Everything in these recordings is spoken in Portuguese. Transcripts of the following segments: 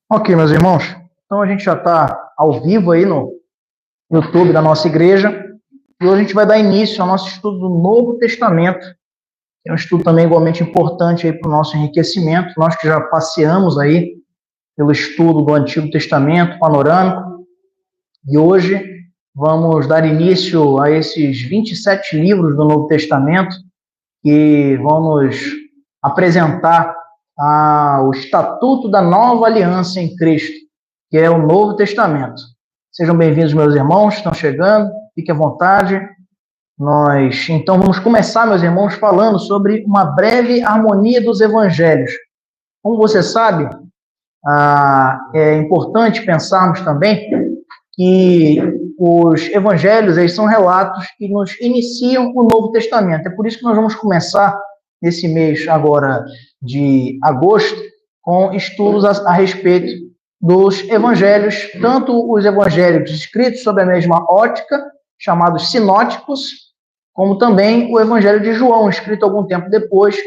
Ok, meus irmãos. Então a gente já está ao vivo aí no YouTube da nossa igreja e hoje a gente vai dar início ao nosso estudo do Novo Testamento, que é um estudo também igualmente importante aí para o nosso enriquecimento. Nós que já passeamos aí pelo estudo do Antigo Testamento panorâmico e hoje vamos dar início a esses 27 livros do Novo Testamento que vão nos apresentar o Estatuto da Nova Aliança em Cristo, que é o Novo Testamento. Sejam bem-vindos, meus irmãos, estão chegando, fiquem à vontade. Nós, então, vamos começar, meus irmãos, falando sobre uma breve harmonia dos evangelhos. Como você sabe, é importante pensarmos também que os evangelhos, eles são relatos que nos iniciam o Novo Testamento. É por isso que nós vamos começar nesse mês agora de agosto com estudos a respeito dos evangelhos, tanto os evangelhos escritos sob a mesma ótica, chamados sinóticos, como também o evangelho de João, escrito algum tempo depois,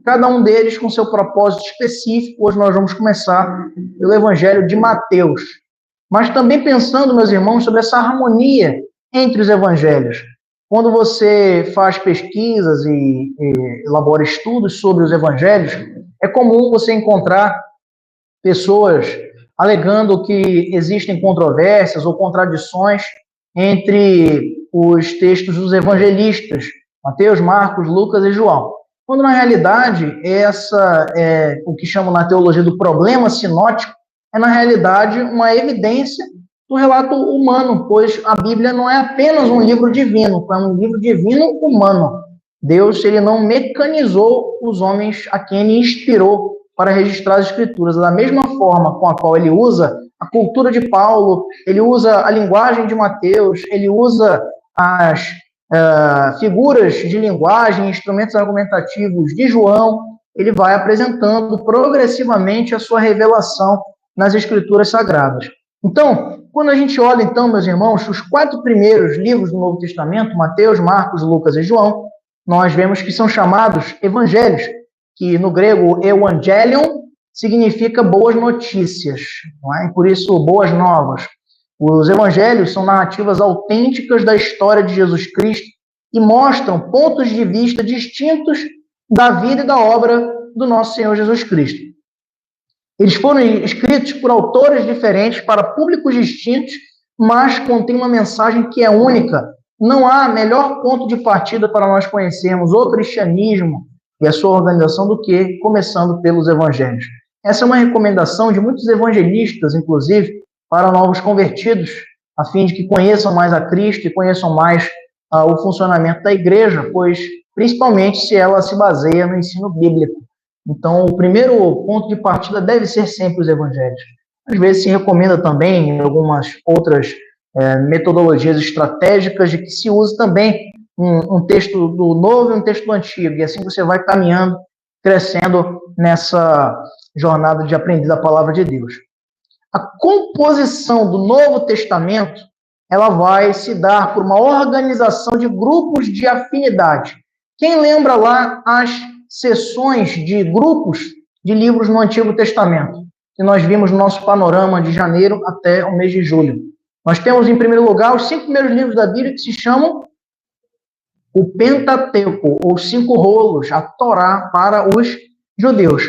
cada um deles com seu propósito específico. Hoje nós vamos começar pelo evangelho de Mateus. Mas também pensando, meus irmãos, sobre essa harmonia entre os evangelhos. Quando você faz pesquisas e elabora estudos sobre os evangelhos, é comum você encontrar pessoas alegando que existem controvérsias ou contradições entre os textos dos evangelistas, Mateus, Marcos, Lucas e João. Quando, na realidade, essa é o que chamam na teologia do problema sinótico, é, na realidade, uma evidência do relato humano, pois a Bíblia não é apenas um livro divino, é um livro divino humano. Deus, ele não mecanizou os homens a quem ele inspirou para registrar as Escrituras. Da mesma forma com a qual ele usa a cultura de Paulo, ele usa a linguagem de Mateus, ele usa as figuras de linguagem, instrumentos argumentativos de João, ele vai apresentando progressivamente a sua revelação nas Escrituras Sagradas. Então, quando a gente olha, então, meus irmãos, os 4 primeiros livros do Novo Testamento, Mateus, Marcos, Lucas e João, nós vemos que são chamados evangelhos, que no grego evangelion significa boas notícias, não é? Por isso, boas novas. Os evangelhos são narrativas autênticas da história de Jesus Cristo e mostram pontos de vista distintos da vida e da obra do nosso Senhor Jesus Cristo. Eles foram escritos por autores diferentes para públicos distintos, mas contêm uma mensagem que é única. Não há melhor ponto de partida para nós conhecermos o cristianismo e a sua organização do que começando pelos evangelhos. Essa é uma recomendação de muitos evangelistas, inclusive, para novos convertidos, a fim de que conheçam mais a Cristo e conheçam mais o funcionamento da igreja, pois, principalmente, se ela se baseia no ensino bíblico. Então, o primeiro ponto de partida deve ser sempre os evangelhos. Às vezes se recomenda também algumas outras metodologias estratégicas de que se use também um texto do Novo e um texto do Antigo, e assim você vai caminhando, crescendo nessa jornada de aprender a palavra de Deus. A composição do Novo Testamento, ela vai se dar por uma organização de grupos de afinidade. Quem lembra lá as seções de grupos de livros no Antigo Testamento, que nós vimos no nosso panorama de janeiro até o mês de julho? Nós temos, em primeiro lugar, os 5 primeiros livros da Bíblia, que se chamam o Pentateuco, ou 5 rolos, a Torá para os judeus.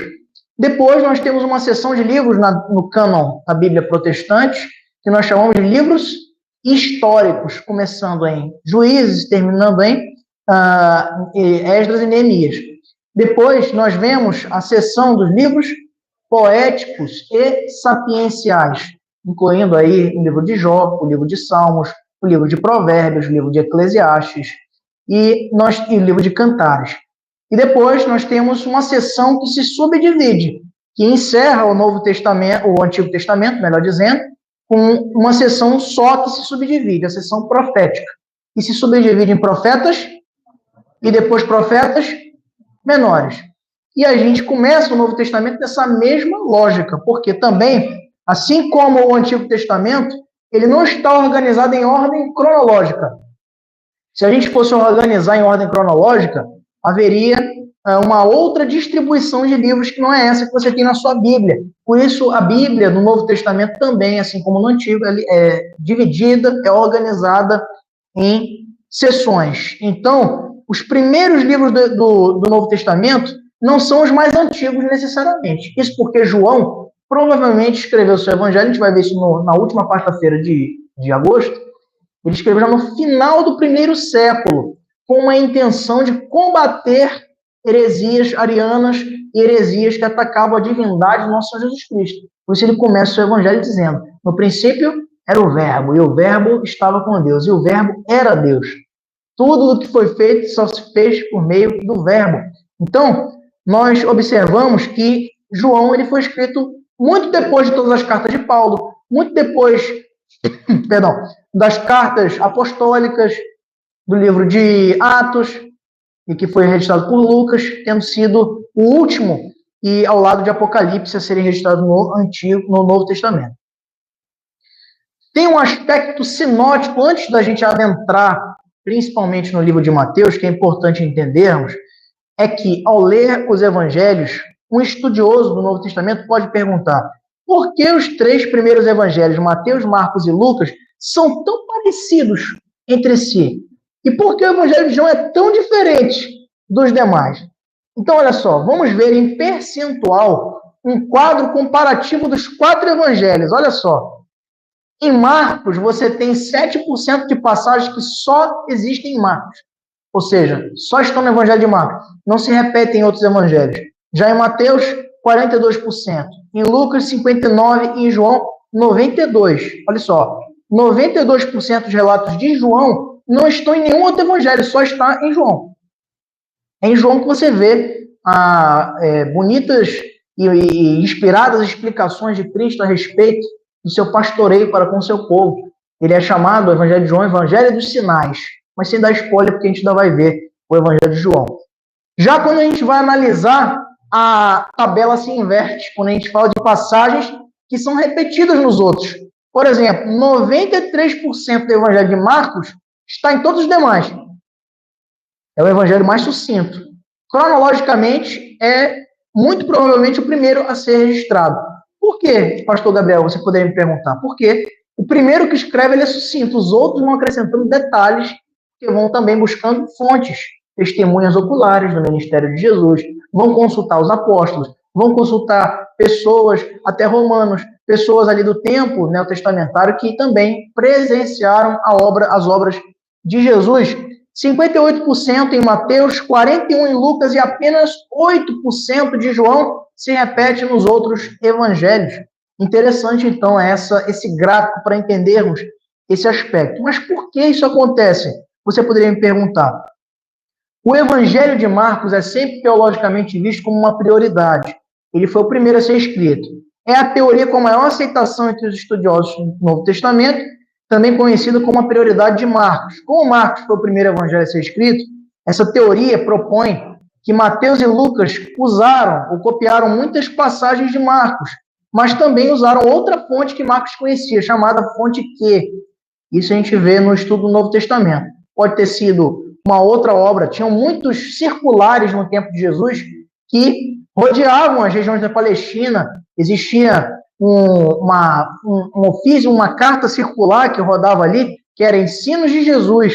Depois, nós temos uma seção de livros no cânon da Bíblia protestante, que nós chamamos de livros históricos, começando em Juízes, terminando em Esdras e Neemias. Depois, nós vemos a seção dos livros poéticos e sapienciais, incluindo aí o livro de Jó, o livro de Salmos, o livro de Provérbios, o livro de Eclesiastes e o livro de Cantares. E depois nós temos uma seção que se subdivide, que encerra o Novo Testamento, o Antigo Testamento, melhor dizendo, com uma seção só que se subdivide, a seção profética, que se subdivide em profetas e depois profetas menores. E a gente começa o Novo Testamento nessa mesma lógica, porque também, assim como o Antigo Testamento, ele não está organizado em ordem cronológica. Se a gente fosse organizar em ordem cronológica, haveria uma outra distribuição de livros que não é essa que você tem na sua Bíblia. Por isso, a Bíblia, no Novo Testamento também, assim como no Antigo, é dividida, é organizada em seções. Então, os primeiros livros do Novo Testamento não são os mais antigos necessariamente. Isso porque João provavelmente escreveu seu evangelho, a gente vai ver isso na última quarta-feira de agosto, ele escreveu já no final do primeiro século, com uma intenção de combater heresias arianas e heresias que atacavam a divindade do nosso Senhor Jesus Cristo. Por isso ele começa o seu evangelho dizendo, no princípio era o verbo, e o verbo estava com Deus, e o verbo era Deus. Tudo o que foi feito só se fez por meio do verbo. Então, nós observamos que João ele foi escrito muito depois de todas as cartas de Paulo, muito depois, das cartas apostólicas, do livro de Atos, e que foi registrado por Lucas, tendo sido o último, e ao lado de Apocalipse, a serem registrados no Novo Testamento. Tem um aspecto sinótico, antes da gente adentrar, principalmente no livro de Mateus, que é importante entendermos, é que, ao ler os evangelhos, um estudioso do Novo Testamento pode perguntar por que os 3 primeiros evangelhos, Mateus, Marcos e Lucas, são tão parecidos entre si? E por que o evangelho de João é tão diferente dos demais? Então, olha só, vamos ver em percentual um quadro comparativo dos 4 evangelhos. Olha só, em Marcos você tem 7% de passagens que só existem em Marcos. Ou seja, só estão no evangelho de Marcos. Não se repetem em outros evangelhos. Já em Mateus, 42%. Em Lucas, 59%. E em João, 92%. Olha só, 92% dos relatos de João não estão em nenhum outro evangelho, só está em João. É em João que você vê bonitas e inspiradas explicações de Cristo a respeito do seu pastoreio para com o seu povo. Ele é chamado, o evangelho de João, Evangelho dos Sinais. Mas sem dar spoiler, porque a gente ainda vai ver o evangelho de João. Já quando a gente vai analisar, a tabela se inverte, quando a gente fala de passagens que são repetidas nos outros. Por exemplo, 93% do evangelho de Marcos está em todos os demais. É o evangelho mais sucinto. Cronologicamente, é muito provavelmente o primeiro a ser registrado. Por quê, pastor Gabriel? Você poderia me perguntar. Por quê? O primeiro que escreve ele é sucinto. Os outros vão acrescentando detalhes que vão também buscando fontes, testemunhas oculares do ministério de Jesus, vão consultar os apóstolos, vão consultar pessoas, até romanos, pessoas ali do tempo neotestamentário que também presenciaram as obras de Jesus. 58% em Mateus, 41% em Lucas e apenas 8% de João se repete nos outros evangelhos. Interessante, então, esse gráfico para entendermos esse aspecto. Mas por que isso acontece? Você poderia me perguntar. O Evangelho de Marcos é sempre teologicamente visto como uma prioridade. Ele foi o primeiro a ser escrito. É a teoria com maior aceitação entre os estudiosos do Novo Testamento, também conhecida como a prioridade de Marcos. Como Marcos foi o primeiro evangelho a ser escrito, essa teoria propõe que Mateus e Lucas usaram ou copiaram muitas passagens de Marcos, mas também usaram outra fonte que Marcos conhecia, chamada fonte Q. Isso a gente vê no estudo do Novo Testamento. Pode ter sido uma outra obra. Tinham muitos circulares no tempo de Jesus que rodeavam as regiões da Palestina. Existia um ofício, uma carta circular que rodava ali, que era Ensinos de Jesus.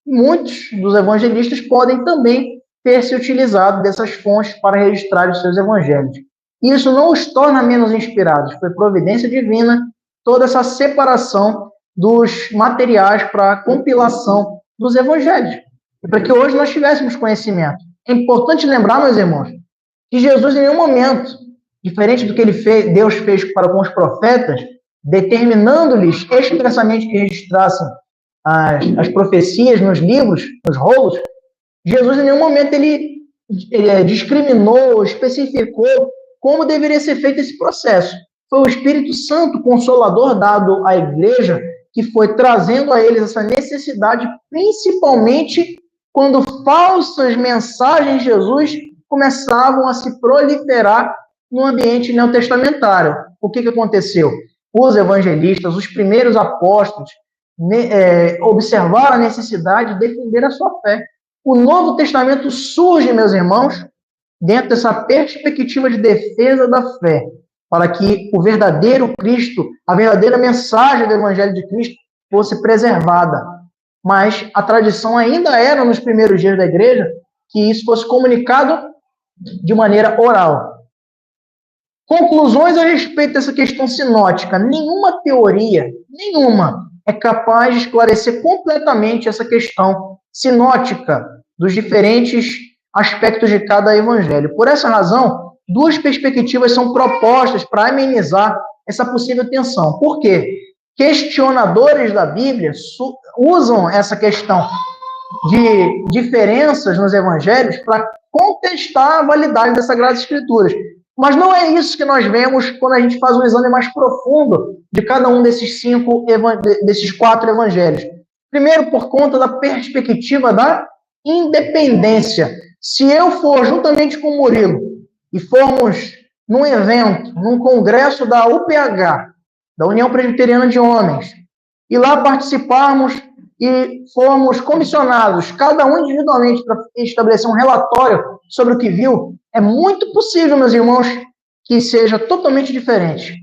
Muitos dos evangelistas podem também ter se utilizado dessas fontes para registrar os seus evangelhos. Isso não os torna menos inspirados. Foi providência divina toda essa separação dos materiais para a compilação dos evangelhos. E para que hoje nós tivéssemos conhecimento. É importante lembrar, meus irmãos, que Jesus em nenhum momento, diferente do que Deus fez para com os profetas, determinando-lhes expressamente que registrassem as profecias nos livros, nos rolos, Jesus em nenhum momento ele discriminou, especificou como deveria ser feito esse processo. Foi o Espírito Santo Consolador dado à igreja que foi trazendo a eles essa necessidade, principalmente quando falsas mensagens de Jesus começavam a se proliferar no ambiente neotestamentário. O que aconteceu? Os evangelistas, os primeiros apóstolos, observaram a necessidade de defender a sua fé. O Novo Testamento surge, meus irmãos, dentro dessa perspectiva de defesa da fé, para que o verdadeiro Cristo, a verdadeira mensagem do Evangelho de Cristo fosse preservada. Mas a tradição ainda era, nos primeiros dias da igreja, que isso fosse comunicado de maneira oral. Conclusões a respeito dessa questão sinótica. Nenhuma teoria, nenhuma, é capaz de esclarecer completamente essa questão sinótica dos diferentes aspectos de cada evangelho. Por essa razão, duas perspectivas são propostas para amenizar essa possível tensão. Por quê? Questionadores da Bíblia usam essa questão de diferenças nos evangelhos para contestar a validade das Sagradas Escrituras. Mas não é isso que nós vemos quando a gente faz um exame mais profundo de cada um desses 4 evangelhos. Primeiro, por conta da perspectiva da independência. Se eu for juntamente com o Murilo e formos num evento, num congresso da UPH, da União Presbiteriana de Homens, e lá participarmos e formos comissionados, cada um individualmente, para estabelecer um relatório sobre o que viu, é muito possível, meus irmãos, que seja totalmente diferente.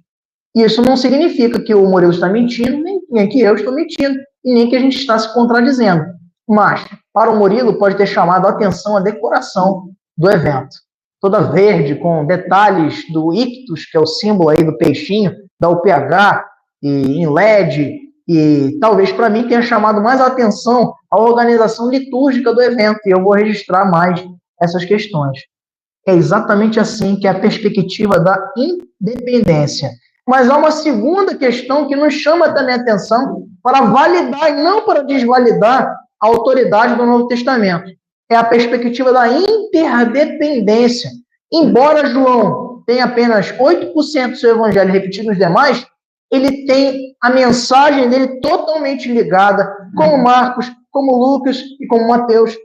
Isso não significa que o Murilo está mentindo, nem que eu estou mentindo, e nem que a gente está se contradizendo. Mas, para o Murilo, pode ter chamado a atenção a decoração do evento. Toda verde, com detalhes do ictus, que é o símbolo aí do peixinho, da UPH, e em LED, e talvez para mim tenha chamado mais a atenção a organização litúrgica do evento, e eu vou registrar mais essas questões. É exatamente assim que é a perspectiva da independência. Mas há uma segunda questão que nos chama também a atenção para validar e não para desvalidar a autoridade do Novo Testamento. É a perspectiva da interdependência. Embora João tenha apenas 8% do seu evangelho repetido nos demais, ele tem a mensagem dele totalmente ligada, como Marcos, como Lucas e como Mateus,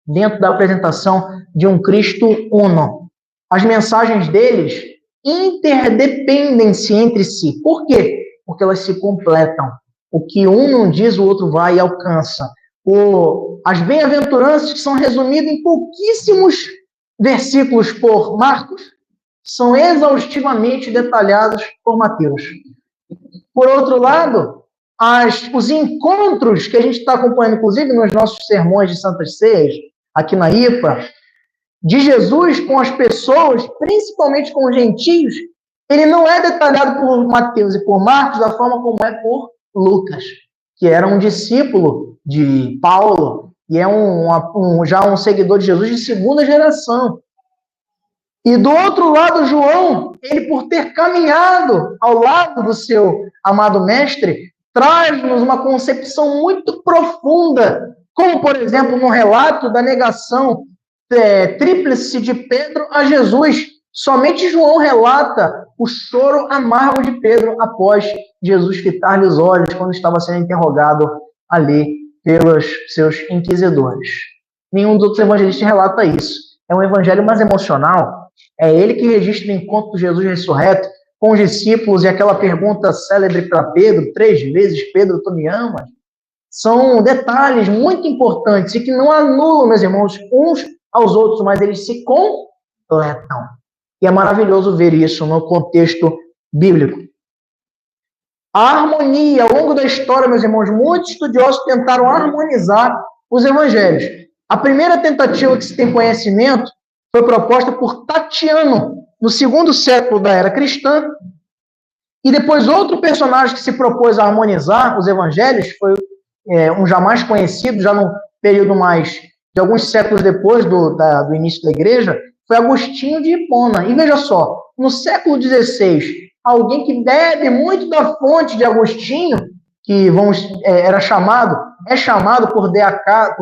dentro da apresentação de um Cristo uno. As mensagens deles interdependem-se entre si. Por quê? Porque elas se completam. O que um não diz, o outro vai e alcança. As bem-aventuranças, que são resumidas em pouquíssimos versículos por Marcos, são exaustivamente detalhadas por Mateus. Por outro lado, os encontros que a gente está acompanhando, inclusive nos nossos sermões de Santas Ceias, aqui na IPA, de Jesus com as pessoas, principalmente com os gentios, ele não é detalhado por Mateus e por Marcos da forma como é por Lucas, que era um discípulo de Paulo e é já um seguidor de Jesus de segunda geração. E do outro lado, João, ele por ter caminhado ao lado do seu amado mestre, traz-nos uma concepção muito profunda, como, por exemplo, no relato da negação tríplice de Pedro a Jesus. Somente João relata o choro amargo de Pedro após Jesus fitar-lhe os olhos quando estava sendo interrogado ali pelos seus inquisidores. Nenhum dos outros evangelistas relata isso. É um evangelho mais emocional. É ele que registra o encontro de Jesus ressurreto com os discípulos e aquela pergunta célebre para Pedro, 3 vezes, Pedro, tu me amas? São detalhes muito importantes e que não anulam, meus irmãos, uns aos outros, mas eles se completam. E é maravilhoso ver isso no contexto bíblico. A harmonia, ao longo da história, meus irmãos, muitos estudiosos tentaram harmonizar os evangelhos. A primeira tentativa que se tem conhecimento foi proposta por Tatiano, no 2º século da era cristã, e depois outro personagem que se propôs a harmonizar os evangelhos, foi um já mais conhecido, já no período mais de alguns séculos depois do início da igreja, foi Agostinho de Hipona. E veja só, no século XVI, alguém que bebe muito da fonte de Agostinho, que é chamado por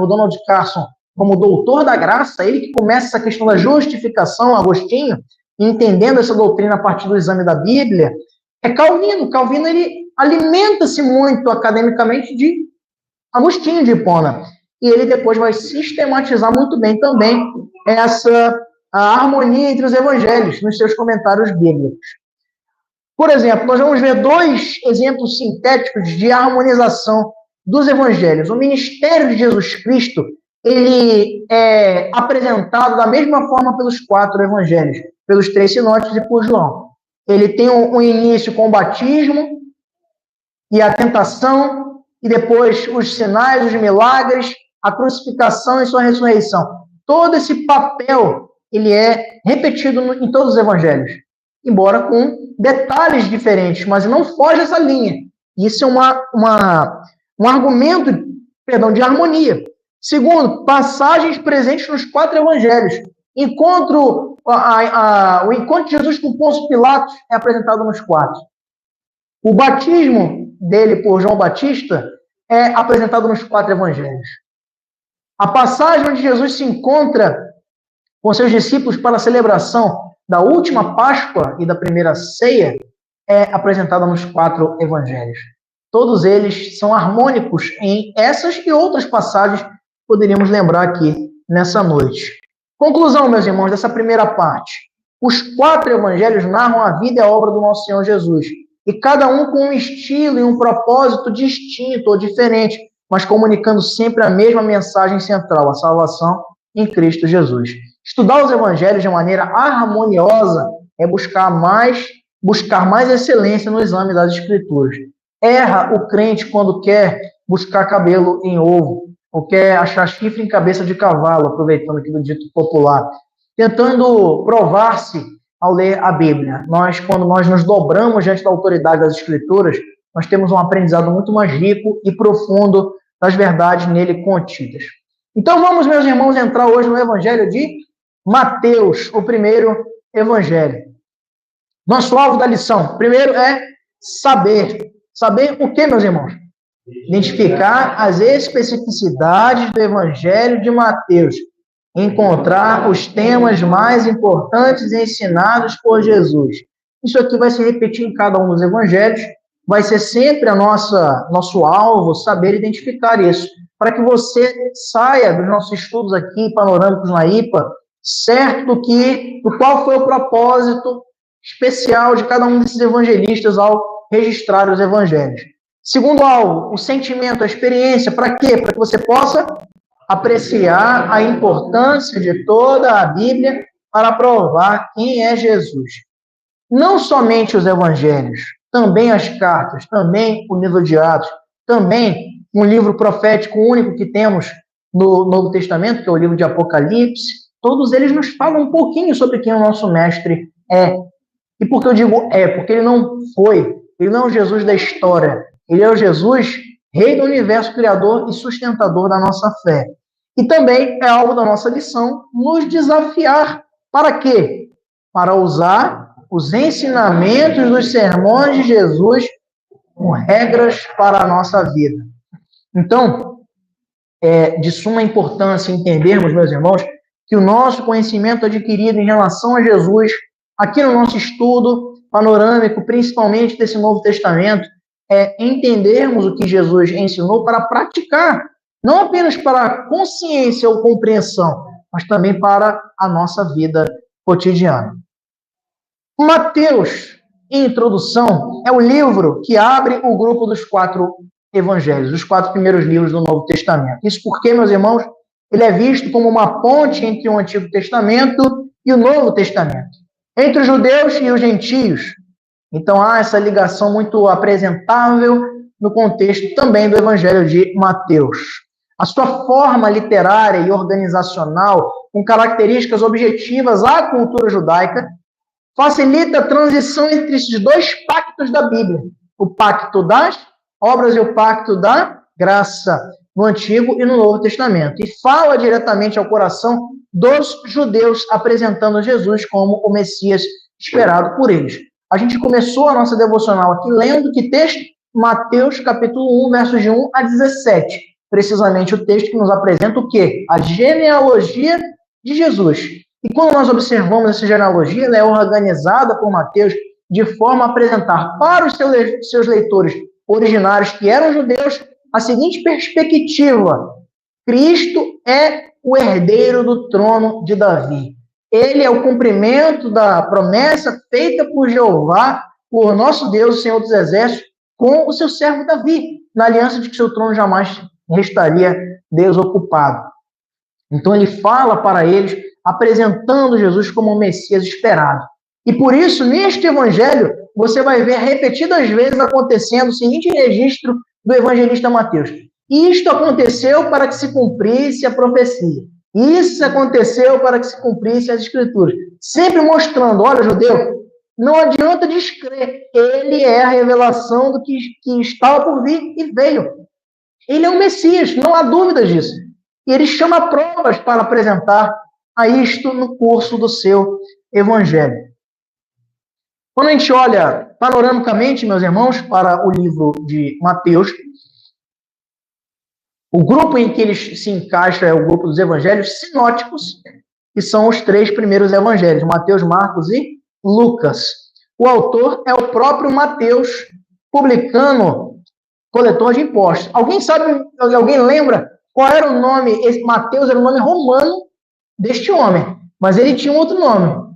Donald Carson como doutor da graça, ele que começa essa questão da justificação, Agostinho, entendendo essa doutrina a partir do exame da Bíblia, é Calvino. Calvino, ele alimenta-se muito academicamente de Agostinho de Hipona. E ele depois vai sistematizar muito bem também a harmonia entre os evangelhos nos seus comentários bíblicos. Por exemplo, nós vamos ver 2 exemplos sintéticos de harmonização dos evangelhos. O ministério de Jesus Cristo, ele é apresentado da mesma forma pelos 4 evangelhos, pelos 3 sinóticos e por João. Ele tem um início com o batismo e a tentação, e depois os sinais, os milagres, a crucificação e sua ressurreição. Todo esse papel, ele é repetido em todos os evangelhos, embora com detalhes diferentes, mas não foge essa linha. Isso é um argumento, de harmonia. Segundo, passagens presentes nos 4 evangelhos. O encontro de Jesus com Pôncio Pilatos é apresentado nos 4. O batismo dele por João Batista é apresentado nos 4 evangelhos. A passagem onde Jesus se encontra com seus discípulos para a celebração da última Páscoa e da primeira ceia é apresentada nos 4 evangelhos. Todos eles são harmônicos em essas e outras passagens que poderíamos lembrar aqui nessa noite. Conclusão, meus irmãos, dessa primeira parte. Os 4 evangelhos narram a vida e a obra do nosso Senhor Jesus, e cada um com um estilo e um propósito distinto ou diferente, mas comunicando sempre a mesma mensagem central, a salvação em Cristo Jesus. Estudar os evangelhos de maneira harmoniosa é buscar mais excelência no exame das Escrituras. Erra o crente quando quer buscar cabelo em ovo, ou quer achar chifre em cabeça de cavalo, aproveitando aqui do dito popular, tentando provar-se ao ler a Bíblia. Quando nós nos dobramos diante da autoridade das Escrituras, nós temos um aprendizado muito mais rico e profundo das verdades nele contidas. Então vamos, meus irmãos, entrar hoje no Evangelho de Mateus, o primeiro Evangelho. Nosso alvo da lição, primeiro, é saber. Saber o que, meus irmãos? Identificar as especificidades do Evangelho de Mateus. Encontrar os temas mais importantes ensinados por Jesus. Isso aqui vai se repetir em cada um dos evangelhos. Vai ser sempre nosso alvo saber identificar isso. Para que você saia dos nossos estudos aqui, panorâmicos na IPA, certo do qual foi o propósito especial de cada um desses evangelistas ao registrar os evangelhos. Segundo alvo, o sentimento, a experiência. Para quê? Para que você possa apreciar a importância de toda a Bíblia para provar quem é Jesus. Não somente os evangelhos, também as cartas, também o livro de Atos, também um livro profético único que temos no Novo Testamento, que é o livro de Apocalipse. Todos eles nos falam um pouquinho sobre quem o nosso mestre é. E por que eu digo é? Porque ele não é o Jesus da história, ele é o Jesus, Rei do universo, Criador e sustentador da nossa fé. E também é alvo da nossa lição nos desafiar. Para quê? Para usar os ensinamentos dos sermões de Jesus como regras para a nossa vida. Então, é de suma importância entendermos, meus irmãos, que o nosso conhecimento adquirido em relação a Jesus, aqui no nosso estudo panorâmico, principalmente desse Novo Testamento, é entendermos o que Jesus ensinou para praticar, não apenas para consciência ou compreensão, mas também para a nossa vida cotidiana. Mateus, em introdução, é o livro que abre o grupo dos 4 evangelhos, os 4 primeiros livros do Novo Testamento. Isso porque, meus irmãos, ele é visto como uma ponte entre o Antigo Testamento e o Novo Testamento, entre os judeus e os gentios. Então, há essa ligação muito apresentável no contexto também do Evangelho de Mateus. A sua forma literária e organizacional, com características objetivas à cultura judaica, facilita a transição entre esses 2 pactos da Bíblia, o pacto das obras e o pacto da graça, no Antigo e no Novo Testamento, e fala diretamente ao coração dos judeus, apresentando Jesus como o Messias esperado por eles. A gente começou a nossa devocional aqui lendo que texto? Mateus, capítulo 1, versos de 1 a 17. Precisamente o texto que nos apresenta o quê? A genealogia de Jesus. E quando nós observamos essa genealogia, ela é organizada por Mateus de forma a apresentar para os seus leitores originários, que eram judeus, a seguinte perspectiva: Cristo é o herdeiro do trono de Davi. Ele é o cumprimento da promessa feita por Jeová, por nosso Deus, o Senhor dos Exércitos, com o seu servo Davi, na aliança de que seu trono jamais restaria desocupado. Então ele fala para eles, apresentando Jesus como o Messias esperado. E por isso, neste evangelho, você vai ver repetidas vezes acontecendo o seguinte registro do evangelista Mateus. Isto aconteceu para que se cumprisse a profecia. Isso aconteceu para que se cumprisse as escrituras. Sempre mostrando, olha, judeu, não adianta descrer. Ele é a revelação do que estava por vir e veio. Ele é o Messias, não há dúvida disso. E ele chama provas para apresentar a isto no curso do seu evangelho. Quando a gente olha panoramicamente, meus irmãos, para o livro de Mateus, o grupo em que ele se encaixa é o grupo dos evangelhos sinóticos, que são os 3 primeiros evangelhos, Mateus, Marcos e Lucas. O autor é o próprio Mateus, publicano, coletor de impostos. Alguém sabe, alguém lembra qual era o nome? Esse Mateus era o nome romano deste homem, mas ele tinha um outro nome.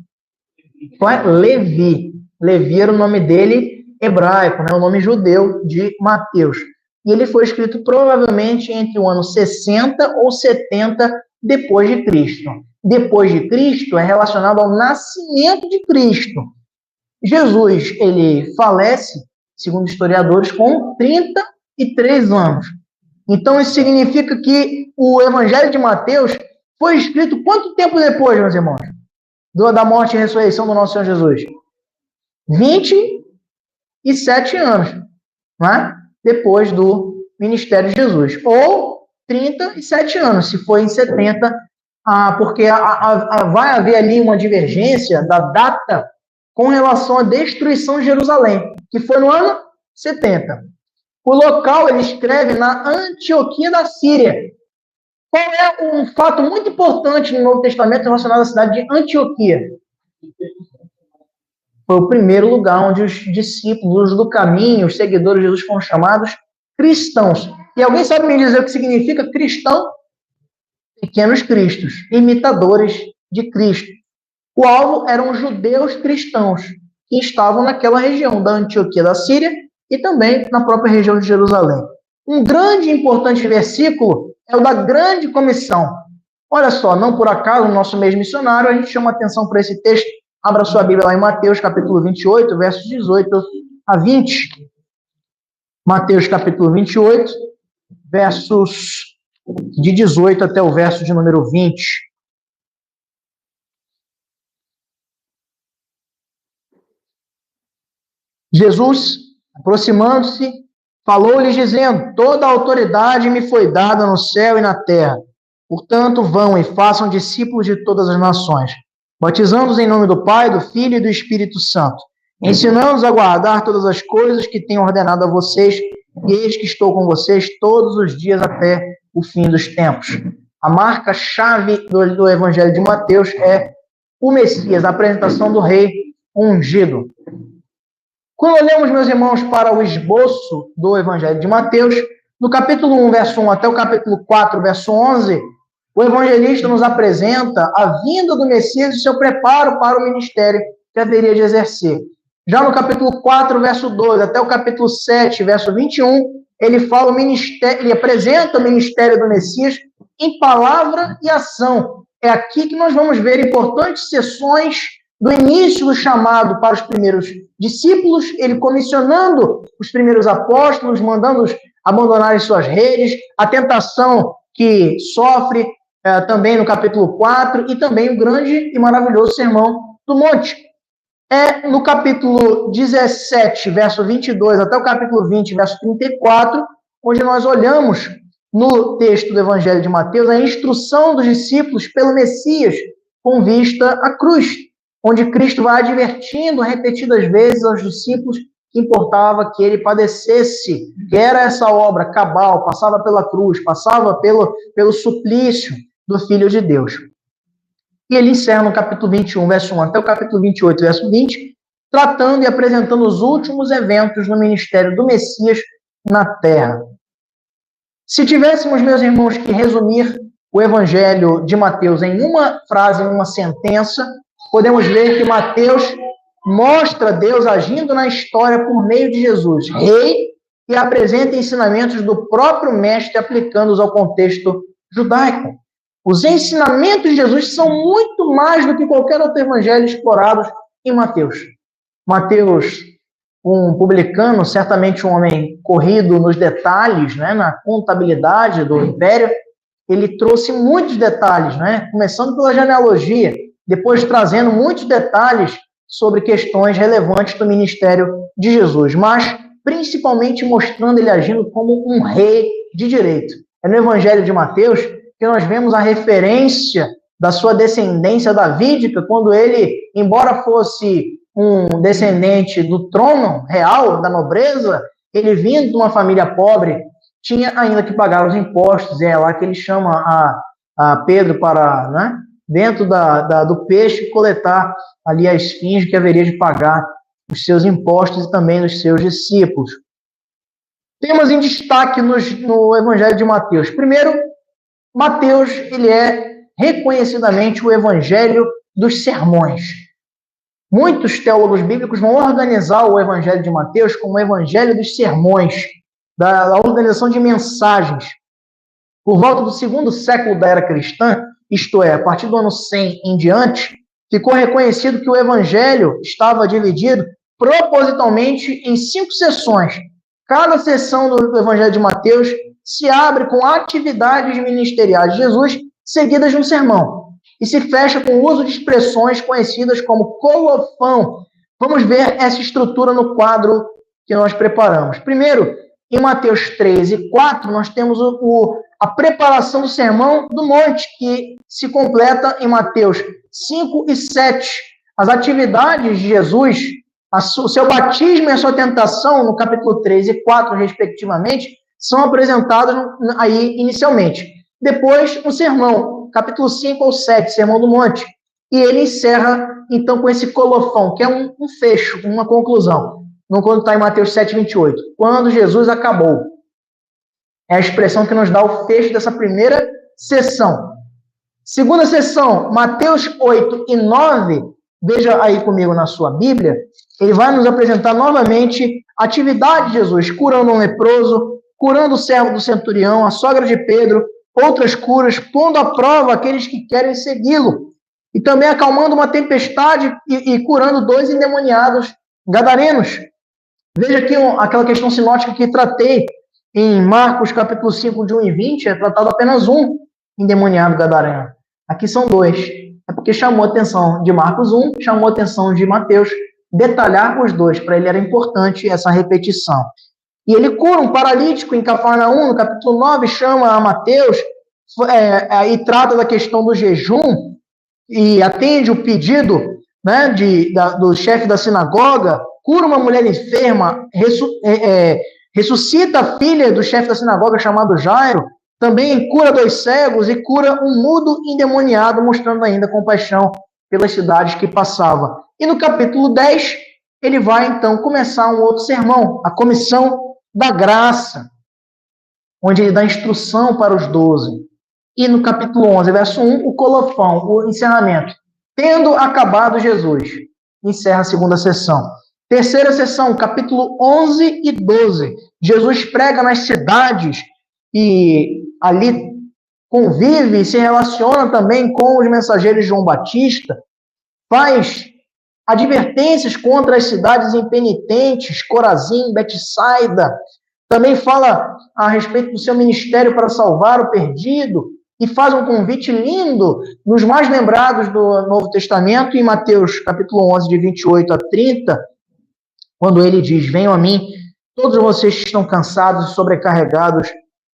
Qual é? Levi. Levi era o nome dele hebraico, né? O nome judeu de Mateus. E ele foi escrito provavelmente entre o ano 60 ou 70 depois de Cristo. Depois de Cristo é relacionado ao nascimento de Cristo. Jesus, ele falece, segundo historiadores, com 33 anos. Então, isso significa que o Evangelho de Mateus foi escrito quanto tempo depois, meus irmãos? Da morte e ressurreição do nosso Senhor Jesus? 27 anos, né? Depois do ministério de Jesus. Ou 37 anos, se for em 70, porque vai haver ali uma divergência da data com relação à destruição de Jerusalém, que foi no ano 70. O local ele escreve na Antioquia da Síria. Qual é um fato muito importante no Novo Testamento relacionado à cidade de Antioquia? Foi o primeiro lugar onde os discípulos do caminho, os seguidores de Jesus, foram chamados cristãos. E alguém sabe me dizer o que significa cristão? Pequenos cristos, imitadores de Cristo. O alvo eram os judeus cristãos, que estavam naquela região da Antioquia da Síria e também na própria região de Jerusalém. Um grande e importante versículo é o da grande comissão. Olha só, não por acaso, no nosso mês missionário, a gente chama atenção para esse texto. Abra sua Bíblia lá em Mateus, capítulo 28, versos 18 a 20. Mateus, capítulo 28, versos de 18 até o verso de número 20. Jesus, aproximando-se, falou-lhes dizendo: toda a autoridade me foi dada no céu e na terra. Portanto, vão e façam discípulos de todas as nações, batizando-os em nome do Pai, do Filho e do Espírito Santo, ensinando-os a guardar todas as coisas que tenho ordenado a vocês, e eis que estou com vocês todos os dias até o fim dos tempos. A marca-chave do Evangelho de Mateus é o Messias, a apresentação do rei ungido. Quando olhamos, meus irmãos, para o esboço do Evangelho de Mateus, no capítulo 1, verso 1 até o capítulo 4, verso 11, o evangelista nos apresenta a vinda do Messias e seu preparo para o ministério que haveria de exercer. Já no capítulo 4, verso 2, até o capítulo 7, verso 21, ele fala o ministério, ele apresenta o ministério do Messias em palavra e ação. É aqui que nós vamos ver importantes sessões do início do chamado para os primeiros discípulos, ele comissionando os primeiros apóstolos, mandando-os abandonarem suas redes, a tentação que sofre também no capítulo 4, e também o grande e maravilhoso Sermão do Monte. É no capítulo 17, verso 22, até o capítulo 20, verso 34, onde nós olhamos no texto do Evangelho de Mateus a instrução dos discípulos pelo Messias com vista à cruz, onde Cristo vai advertindo repetidas vezes aos discípulos que importava que ele padecesse, que era essa obra cabal, passava pela cruz, passava pelo suplício do Filho de Deus. E ele encerra no capítulo 21, verso 1 até o capítulo 28, verso 20, tratando e apresentando os últimos eventos no ministério do Messias na terra. Se tivéssemos, meus irmãos, que resumir o Evangelho de Mateus em uma frase, em uma sentença, podemos ver que Mateus mostra Deus agindo na história por meio de Jesus, rei, e apresenta ensinamentos do próprio mestre, aplicando-os ao contexto judaico. Os ensinamentos de Jesus são muito mais do que qualquer outro evangelho explorado em Mateus. Mateus, um publicano, certamente um homem corrido nos detalhes, né, na contabilidade do império, ele trouxe muitos detalhes, né, começando pela genealogia, depois trazendo muitos detalhes sobre questões relevantes do ministério de Jesus, mas principalmente mostrando ele agindo como um rei de direito. É no Evangelho de Mateus que nós vemos a referência da sua descendência davídica, quando ele, embora fosse um descendente do trono real, da nobreza, ele vindo de uma família pobre, tinha ainda que pagar os impostos, e é lá que ele chama a Pedro para, né, dentro do peixe, coletar ali a esfinge que haveria de pagar os seus impostos e também dos seus discípulos. Temas em destaque no Evangelho de Mateus. Primeiro, Mateus, ele é reconhecidamente o Evangelho dos sermões. Muitos teólogos bíblicos vão organizar o Evangelho de Mateus como o Evangelho dos sermões, da organização de mensagens. Por volta do segundo século da era cristã, isto é, a partir do ano 100 em diante, ficou reconhecido que o Evangelho estava dividido propositalmente em 5 sessões. Cada sessão do Evangelho de Mateus se abre com atividades ministeriais de Jesus, seguidas de um sermão, e se fecha com o uso de expressões conhecidas como colofão. Vamos ver essa estrutura no quadro que nós preparamos. Primeiro, em Mateus 3 e 4, nós temos a preparação do Sermão do Monte, que se completa em Mateus 5 e 7. As atividades de Jesus, o seu batismo e a sua tentação, no capítulo 3 e 4, respectivamente, são apresentadas aí inicialmente. Depois, o sermão, capítulo 5 ou 7, Sermão do Monte. E ele encerra, então, com esse colofão, que é um fecho, uma conclusão. Quando está em Mateus 7, 28. Quando Jesus acabou. É a expressão que nos dá o fecho dessa primeira sessão. Segunda sessão, Mateus 8 e 9. Veja aí comigo na sua Bíblia. Ele vai nos apresentar novamente a atividade de Jesus, curando um leproso, curando o servo do centurião, a sogra de Pedro, outras curas, pondo à prova aqueles que querem segui-lo. E também acalmando uma tempestade e curando 2 endemoniados gadarenos. Veja aqui aquela questão sinótica que tratei em Marcos, capítulo 5, de 1 e 20, é tratado apenas um endemoniado gadareno. Aqui são 2. É porque chamou a atenção de Marcos 1, chamou a atenção de Mateus, detalhar os 2. Para ele era importante essa repetição. E ele cura um paralítico em Cafarnaum, no capítulo 9, chama a Mateus e trata da questão do jejum e atende o pedido, né, do chefe da sinagoga, cura uma mulher enferma, ressuscita a filha do chefe da sinagoga chamado Jairo, também cura 2 cegos e cura um mudo endemoniado, mostrando ainda compaixão pelas cidades que passava. E no capítulo 10, ele vai então começar um outro sermão, a comissão da graça, onde ele dá instrução para os 12. E no capítulo 11, verso 1, o colofão, o encerramento. Tendo acabado Jesus, encerra a segunda sessão. Terceira sessão, capítulo 11 e 12. Jesus prega nas cidades e ali convive e se relaciona também com os mensageiros de João Batista, faz advertências contra as cidades impenitentes, Corazim, Betsaida, também fala a respeito do seu ministério para salvar o perdido e faz um convite lindo nos mais lembrados do Novo Testamento, em Mateus capítulo 11, de 28 a 30, quando ele diz: venham a mim, todos vocês que estão cansados e sobrecarregados,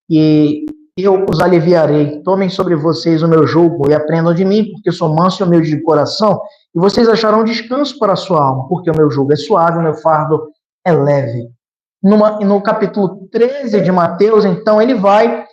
e eu os aliviarei. Tomem sobre vocês o meu jugo e aprendam de mim, porque sou manso e humilde de coração, e vocês acharão descanso para a sua alma, porque o meu jugo é suave, o meu fardo é leve. No capítulo 13 de Mateus, então, ele vai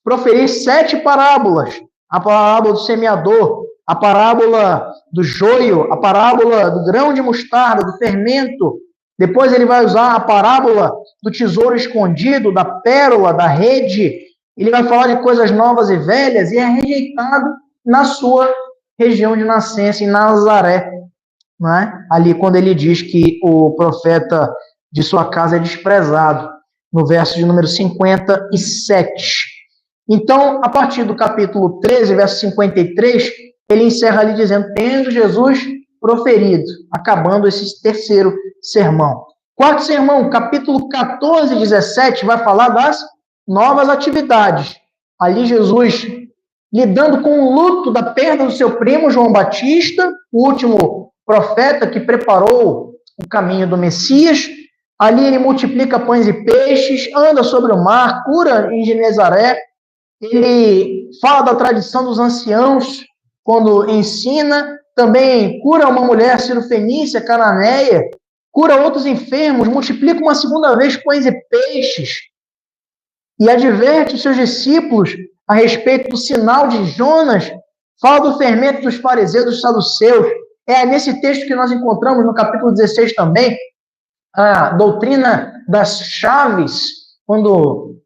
proferir 7 parábolas. A parábola do semeador, a parábola do joio, a parábola do grão de mostarda, do fermento. Depois ele vai usar a parábola do tesouro escondido, da pérola, da rede. Ele vai falar de coisas novas e velhas e é rejeitado na sua região de nascença, em Nazaré. Não é? Ali quando ele diz que o profeta de sua casa é desprezado, no verso de número 57. Então, a partir do capítulo 13, verso 53, ele encerra ali dizendo, tendo Jesus proferido, acabando esse terceiro sermão. Quarto sermão, capítulo 14 e 17, vai falar das novas atividades. Ali Jesus lidando com o luto da perda do seu primo João Batista, o último profeta que preparou o caminho do Messias. Ali ele multiplica pães e peixes, anda sobre o mar, cura em Genezaré. Ele fala da tradição dos anciãos quando ensina, também cura uma mulher cirofenícia, cananeia, cura outros enfermos, multiplica uma segunda vez pães e peixes e adverte os seus discípulos a respeito do sinal de Jonas, fala do fermento dos fariseus e dos saduceus. É nesse texto que nós encontramos no capítulo 16 também, a doutrina das chaves, quando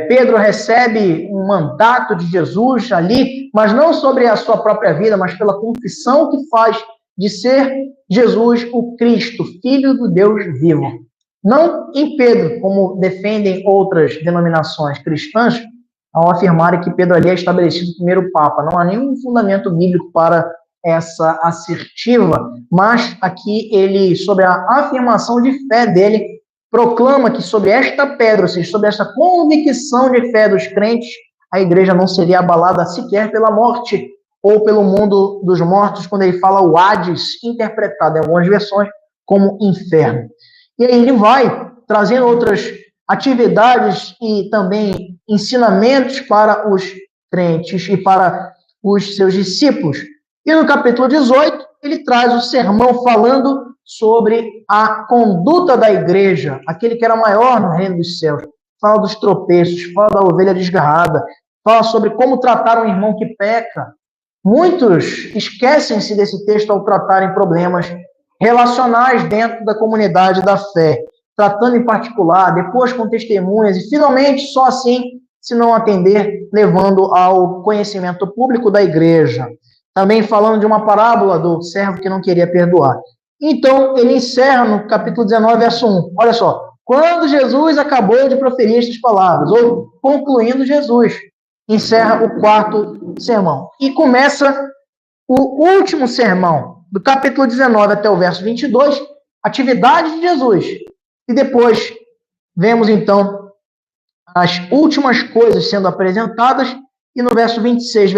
Pedro recebe um mandato de Jesus ali, mas não sobre a sua própria vida, mas pela confissão que faz de ser Jesus o Cristo, Filho do Deus vivo. Não em Pedro, como defendem outras denominações cristãs, ao afirmarem que Pedro ali é estabelecido o primeiro Papa. Não há nenhum fundamento bíblico para essa assertiva, mas aqui ele, sobre a afirmação de fé dele, proclama que sobre esta pedra, ou seja, sobre essa convicção de fé dos crentes, a igreja não seria abalada sequer pela morte ou pelo mundo dos mortos, quando ele fala o Hades, interpretado em algumas versões como inferno. E aí ele vai trazendo outras atividades e também ensinamentos para os crentes e para os seus discípulos. E no capítulo 18, ele traz o sermão falando sobre a conduta da igreja, aquele que era maior no reino dos céus. Fala dos tropeços, fala da ovelha desgarrada, fala sobre como tratar um irmão que peca. Muitos esquecem-se desse texto ao tratarem problemas relacionais dentro da comunidade da fé, tratando em particular, depois com testemunhas, e finalmente só assim, se não atender, levando ao conhecimento público da igreja. Também falando de uma parábola do servo que não queria perdoar. Então, ele encerra no capítulo 19, verso 1. Olha só, quando Jesus acabou de proferir estas palavras, ou concluindo Jesus, encerra o quarto sermão. E começa o último sermão, do capítulo 19 até o verso 22, atividade de Jesus. E depois vemos, então, as últimas coisas sendo apresentadas, e no verso 26,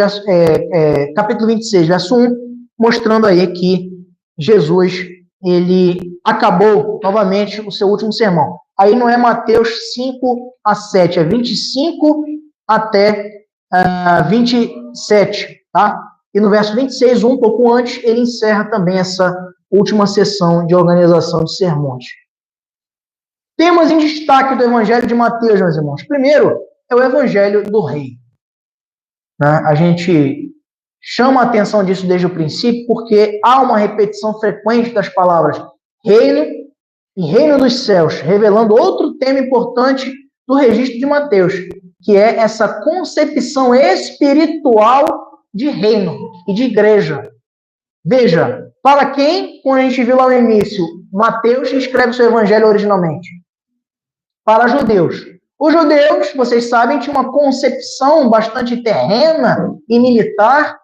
capítulo 26, verso 1, mostrando aí que Jesus, ele acabou novamente o seu último sermão. Aí não é Mateus 5 a 7, é 25 até 27, tá? E no verso 26, um pouco antes, ele encerra também essa última sessão de organização de sermões. Temas em destaque do Evangelho de Mateus, meus irmãos. Primeiro, é o Evangelho do Rei. A gente chama a atenção disso desde o princípio, porque há uma repetição frequente das palavras reino e reino dos céus, revelando outro tema importante do registro de Mateus, que é essa concepção espiritual de reino e de igreja. Veja, para quem, como a gente viu lá no início, Mateus escreve o seu evangelho originalmente? Para judeus. Os judeus, vocês sabem, tinham uma concepção bastante terrena e militar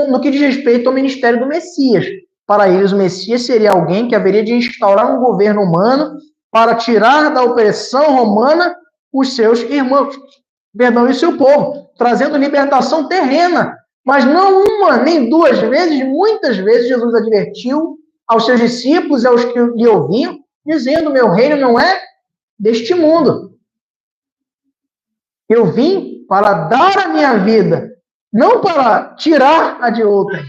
no que diz respeito ao ministério do Messias. Para eles, o Messias seria alguém que haveria de instaurar um governo humano para tirar da opressão romana os seus irmãos, e seu povo, trazendo libertação terrena. Mas não uma, nem duas vezes, muitas vezes Jesus advertiu aos seus discípulos e aos que lhe ouviam, dizendo, meu reino não é deste mundo. Eu vim para dar a minha vida, não para tirar a de outra.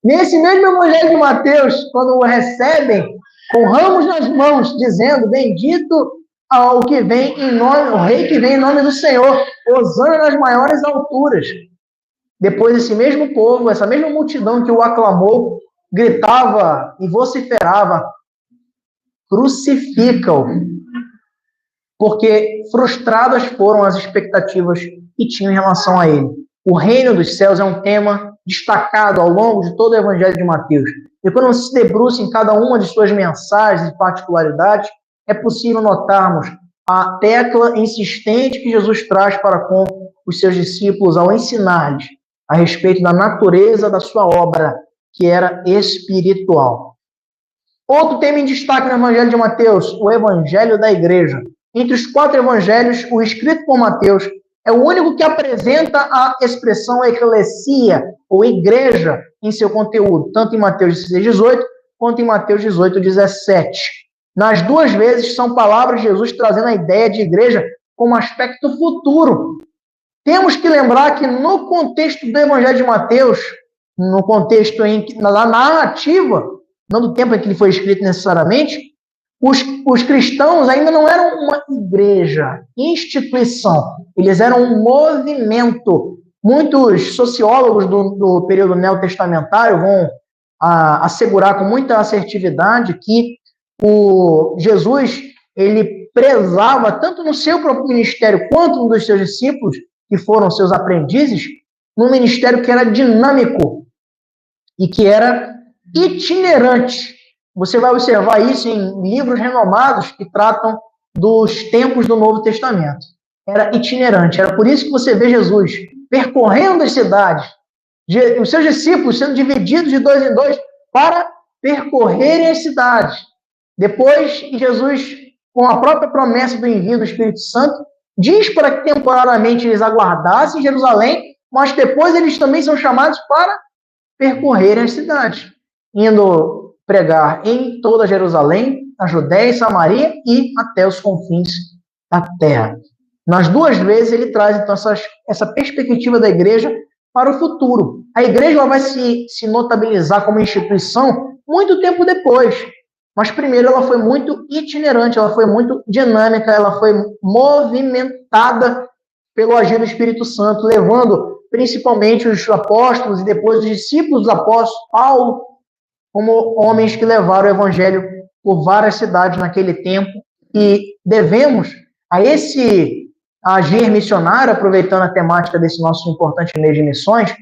Nesse mesmo evangelho de Mateus, quando o recebem com ramos nas mãos, dizendo, bendito ao que vem em nome, o rei que vem em nome do Senhor, hosana nas maiores alturas. Depois esse mesmo povo, essa mesma multidão que o aclamou, gritava e vociferava, crucifica-o, porque frustradas foram as expectativas que tinham em relação a ele. O reino dos céus é um tema destacado ao longo de todo o evangelho de Mateus. E quando você se debruça em cada uma de suas mensagens e particularidades, é possível notarmos a tecla insistente que Jesus traz para com os seus discípulos ao ensinar-lhes a respeito da natureza da sua obra, que era espiritual. Outro tema em destaque no Evangelho de Mateus, o Evangelho da Igreja. Entre os 4 evangelhos, o escrito por Mateus é o único que apresenta a expressão eclesia, ou igreja, em seu conteúdo, tanto em Mateus 16:18, quanto em Mateus 18:17. Nas duas vezes, são palavras de Jesus trazendo a ideia de igreja como aspecto futuro. Temos que lembrar que no contexto do Evangelho de Mateus, no contexto na narrativa, não do tempo em que ele foi escrito necessariamente, os cristãos ainda não eram uma igreja, instituição. Eles eram um movimento. Muitos sociólogos do período neotestamentário vão assegurar com muita assertividade que Jesus ele prezava, tanto no seu próprio ministério quanto no dos seus discípulos, que foram seus aprendizes, num ministério que era dinâmico e que era itinerante. Você vai observar isso em livros renomados que tratam dos tempos do Novo Testamento. Era itinerante. Era por isso que você vê Jesus percorrendo as cidades, os seus discípulos sendo divididos de 2 em 2 para percorrerem as cidades. Depois, Jesus, com a própria promessa do envio do Espírito Santo, diz para que temporariamente eles aguardassem em Jerusalém, mas depois eles também são chamados para percorrerem as cidades, indo pregar em toda Jerusalém, na Judéia e Samaria e até os confins da terra. Nas duas vezes ele traz então essa perspectiva da igreja para o futuro. A igreja vai se notabilizar como instituição muito tempo depois, mas primeiro ela foi muito itinerante, ela foi muito dinâmica, ela foi movimentada pelo agir do Espírito Santo, levando principalmente os apóstolos e depois os discípulos dos apóstolos, Paulo, como homens que levaram o evangelho por várias cidades naquele tempo. E devemos a esse agir missionário, aproveitando a temática desse nosso importante mês de missões,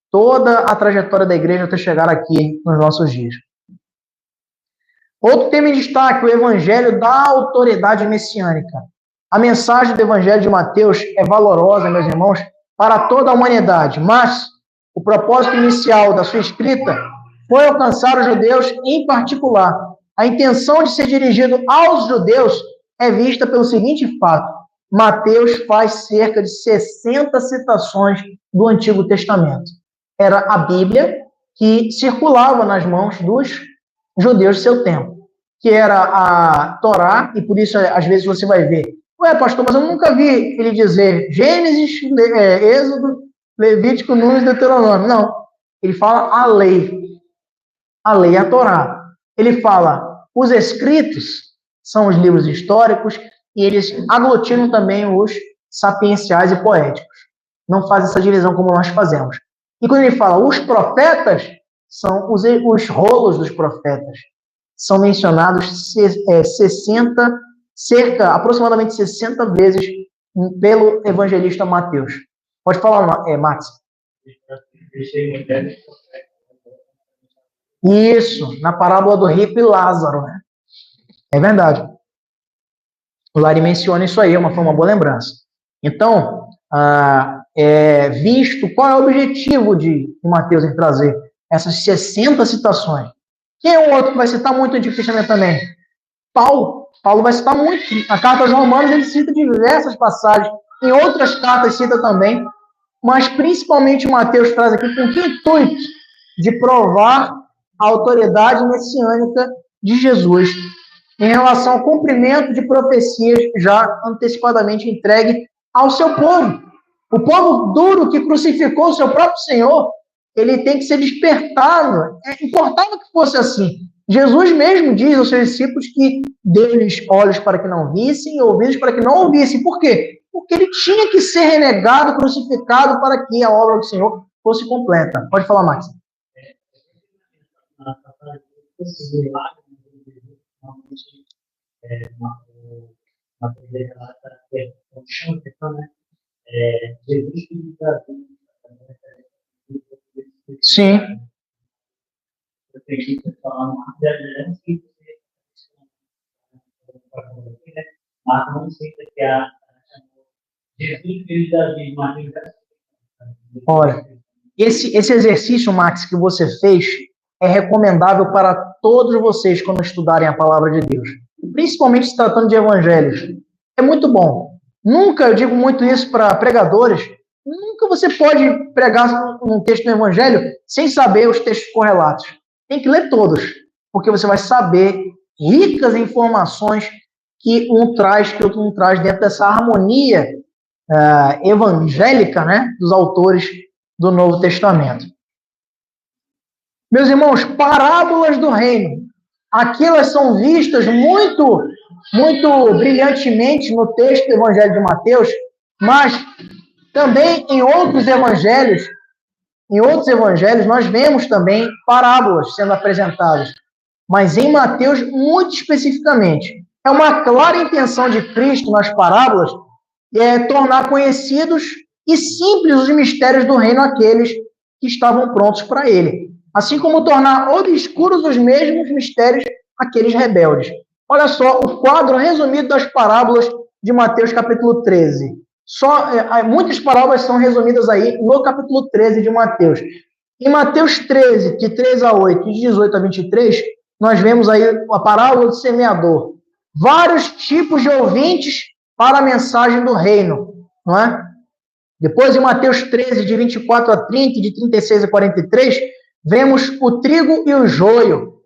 toda a trajetória da igreja até chegar aqui nos nossos dias. Outro tema em destaque, o evangelho da autoridade messiânica. A mensagem do evangelho de Mateus é valorosa, meus irmãos, para toda a humanidade, mas o propósito inicial da sua escrita foi alcançar os judeus em particular. A intenção de ser dirigido aos judeus é vista pelo seguinte fato: Mateus faz cerca de 60 citações do Antigo Testamento. Era a Bíblia que circulava nas mãos dos judeus de seu tempo, que era a Torá, e por isso às vezes você vai ver: ué, pastor, mas eu nunca vi ele dizer Gênesis, Êxodo, Levítico, Números e Deuteronômio. Não, ele fala a lei, a Torá. Ele fala os escritos, são os livros históricos, e eles aglutinam também os sapienciais e poéticos. Não faz essa divisão como nós fazemos. E quando ele fala os profetas, são os rolos dos profetas. São mencionados aproximadamente 60 vezes pelo evangelista Mateus. Pode falar, Max. Isso, na parábola do rico e Lázaro, né? É verdade. O Lari menciona isso aí, foi uma boa lembrança. Então, visto qual é o objetivo de Mateus em trazer essas 60 citações. Quem é o outro que vai citar muito o Antigo Testamento também? Paulo. Paulo vai citar muito. Na carta aos Romanos ele cita diversas passagens. Em outras cartas cita também. Mas principalmente Mateus traz aqui com que intuito? De provar a autoridade messiânica de Jesus em relação ao cumprimento de profecias já antecipadamente entregue ao seu povo. O povo duro que crucificou o seu próprio Senhor, ele tem que ser despertado. Importava que fosse assim. Jesus mesmo diz aos seus discípulos que deu-lhes olhos para que não vissem e ouvidos para que não ouvissem. Por quê? Porque ele tinha que ser renegado, crucificado, para que a obra do Senhor fosse completa. Pode falar, Max. Sim. Marcos não cita que a Jesus, filho de Davi, Mateus. Olha, esse exercício, Max, que você fez, é recomendável para todos vocês quando estudarem a palavra de Deus, principalmente se tratando de evangelhos. É muito bom. Nunca, eu digo muito isso para pregadores, nunca você pode pregar um texto no evangelho sem saber os textos correlatos. Tem que ler todos, porque você vai saber ricas informações que um traz, que outro não traz, dentro dessa harmonia evangélica, né, dos autores do Novo Testamento. Meus irmãos, parábolas do reino. Aqui elas são vistas muito brilhantemente no texto do Evangelho de Mateus, mas também em outros evangelhos nós vemos também parábolas sendo apresentadas. Mas em Mateus, muito especificamente, é uma clara intenção de Cristo nas parábolas tornar conhecidos e simples os mistérios do reino àqueles que estavam prontos para ele, assim como tornar obscuros os mesmos mistérios àqueles rebeldes. Olha só o quadro resumido das parábolas de Mateus capítulo 13. Muitas parábolas são resumidas aí no capítulo 13 de Mateus. Em Mateus 13, de 3 a 8 e de 18 a 23, nós vemos aí a parábola do semeador. Vários tipos de ouvintes para a mensagem do reino, não é? Depois, em Mateus 13, de 24 a 30, de 36 a 43, vemos o trigo e o joio,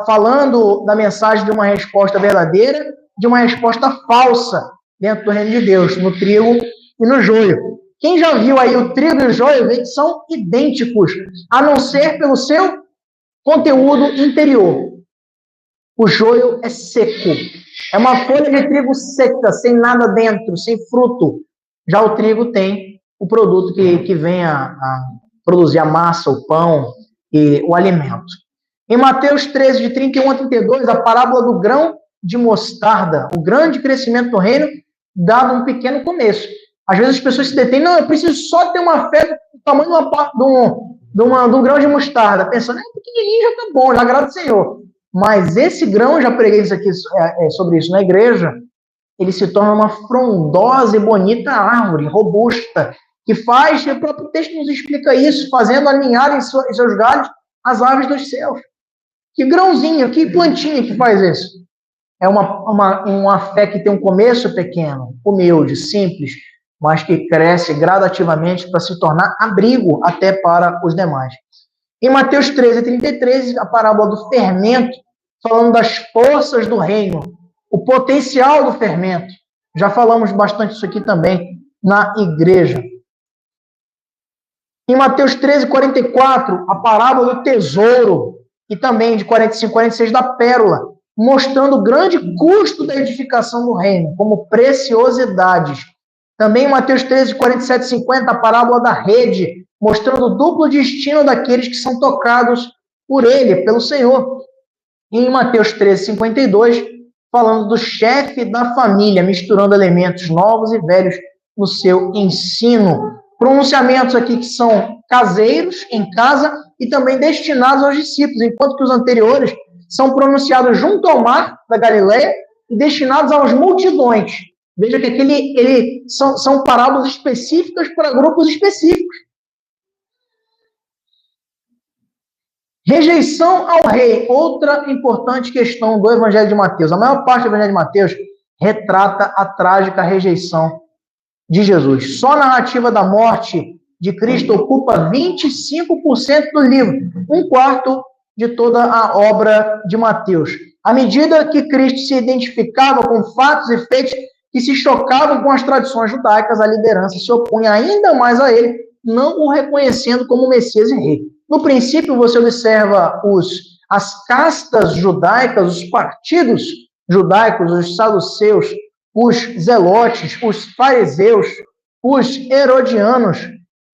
falando da mensagem de uma resposta verdadeira, de uma resposta falsa dentro do reino de Deus, no trigo e no joio. Quem já viu aí o trigo e o joio, vê que são idênticos, a não ser pelo seu conteúdo interior. O joio é seco. É uma folha de trigo seca, sem nada dentro, sem fruto. Já o trigo tem o produto que vem a produzir a massa, o pão e o alimento. Em Mateus 13, de 31 a 32, a parábola do grão de mostarda, o grande crescimento do reino, dado um pequeno começo. Às vezes as pessoas se detêm, não, eu preciso só ter uma fé do tamanho de um grão de mostarda, pensando, pequenininho já está bom, já agrada o Senhor. Mas esse grão, eu já preguei isso aqui, sobre isso na igreja, ele se torna uma frondosa e bonita árvore, robusta, que faz, o próprio texto nos explica isso, fazendo alinhar em seus galhos as aves dos céus. Que grãozinho, que plantinha que faz isso? É uma fé que tem um começo pequeno, humilde, simples, mas que cresce gradativamente para se tornar abrigo até para os demais. Em Mateus 13, 33, a parábola do fermento, falando das forças do reino, o potencial do fermento. Já falamos bastante isso aqui também na igreja. Em Mateus 13, 44, a parábola do tesouro, e também de 45, 46, da pérola, mostrando o grande custo da edificação do reino, como preciosidades. Também em Mateus 13, 47, 50, a parábola da rede, mostrando o duplo destino daqueles que são tocados por ele, pelo Senhor. E em Mateus 13, 52, falando do chefe da família, misturando elementos novos e velhos no seu ensino. Pronunciamentos aqui que são caseiros, em casa, e também destinados aos discípulos, enquanto que os anteriores são pronunciados junto ao mar da Galileia e destinados às multidões. Veja que são parábolas específicas para grupos específicos. Rejeição ao rei, outra importante questão do Evangelho de Mateus. A maior parte do Evangelho de Mateus retrata a trágica rejeição de Jesus. Só a narrativa da morte de Cristo ocupa 25% do livro, um quarto de toda a obra de Mateus. À medida que Cristo se identificava com fatos e feitos que se chocavam com as tradições judaicas, a liderança se opunha ainda mais a ele, não o reconhecendo como Messias e rei. No princípio, você observa as castas judaicas, os partidos judaicos, os saduceus, os zelotes, os fariseus, os herodianos